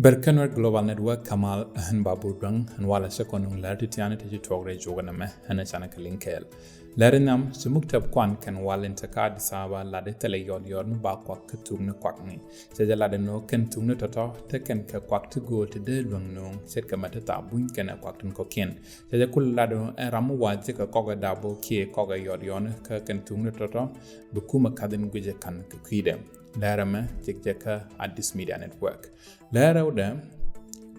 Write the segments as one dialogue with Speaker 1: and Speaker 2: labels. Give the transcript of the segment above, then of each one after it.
Speaker 1: Burhan Global Network Kamal and Baburdang and Wala Sekonung Latitiana to Togre Joganame and a Chanaka Linkel. Larinam, Sumuktab Kwan can wall in Takad Sava, Ladetele Yorn Bakwa Katugna Kwakni. Said the Ladino can tugna toto, taken Kakwak to go to the Lung, said Kamatata, Bunken a Quakin Cokin. Said the Kulado and Ramuwa Jaka Koga Dabo, Kia Koga Yorn, Kirkan Tugna Toto, Bukuma Kadin Gujakan Kukidem. Larame Jekjeka at this media network. Lara dem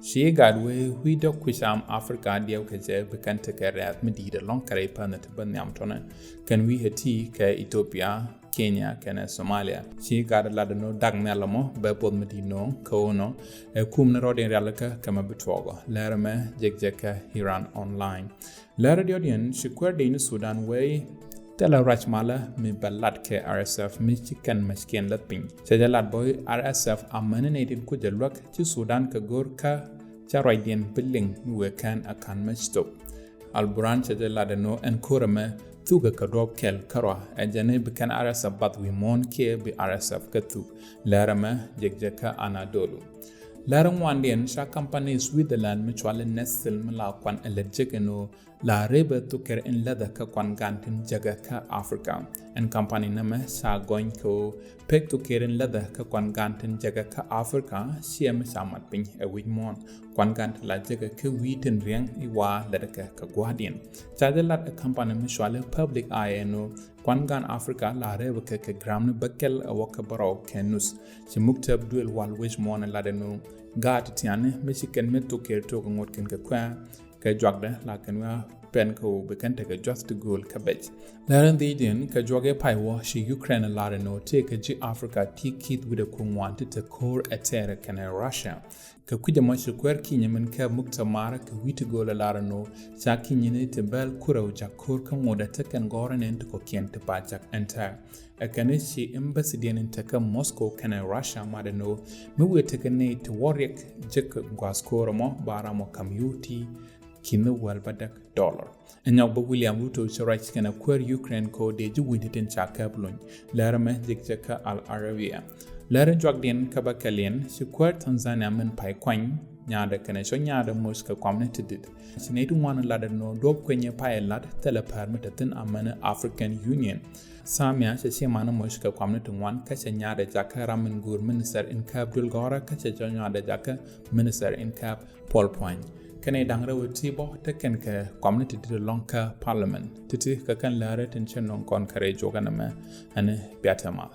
Speaker 1: she gadwe we do Quisham Africa deal kaje bekante at Medida long carepa net Banyamtona. Can we hati ke Ethiopia, Kenya, Kenya, Somalia. She got a ladano dagnelamo, Bepod Medino, Kono, a kumna rodin relica, kama betrogo. Larame Jekjeka Iran online. Lara Diodian, she quered in Sudan way. Tela Rachmala mi balad ke RSF mi chicken machkin latping. Sajalat boy RSF amaninated kujalwak to Sudan ka gorka charaidian billing we can akan machstop. Alburan sajaladano and kurame thuga kadop kel karwa ajane bekan RSF but we mon ke be RSF katu. Larame jekjeka anadolu. Larang wandien sha company Switzerland mutual nestle mala kwan elegeno la rebe to care in leather ka kwan gantin jaga ka Africa and company nama sha going ko pek to care in leather ka kwan gantin jaga ka Africa siam samat pin a week mon kwan gant la jaga ka wheaten riang iwa ledaka ka guardian chajalat a company mutual public eye no kwan gan Africa la rebe ka gram bakel a waka baro kenus si muktab duel wal wish mon la no Gat tiane Michigan met to care to ngot ken kwa ka jogda la kenwa pen ko bekante ka just to goal cabbage laran the din ka joge paiwo shi Ukraine la no take a Africa tikit with a kun wanted to core atera kana Russia ka kuja mashi kwer kinyamen ka mukta mara ka witi gola la no sa kinyene te bel kuro jakor kan moda takan goran ent ko kien te pajak enter Akanishi embassy in Taka Moscow kana Russia madano miwe takane to warrior jek gwaskoromo baramo community kino walbadak dollar Anyagba William Ruto charach kana kwer Ukraine ko de juwinti tin chakablon larame jekjeka al Arabia Laren jogdien kabakalian si kwer Tanzania men pai kwany nyada kana so nyada muska community did sinetu wana lada no dop kwenye pai lad tele permit tin amana African Union Samia se mana muska community wan ka se nyada jaka ramen gur minister in cap dul gora ka se nyada jaka minister in cap Paul Point kane dangra wuti bo te ken ka community did lonka parliament titi ka kan lare tin chenon kon kare jogana me ane biatama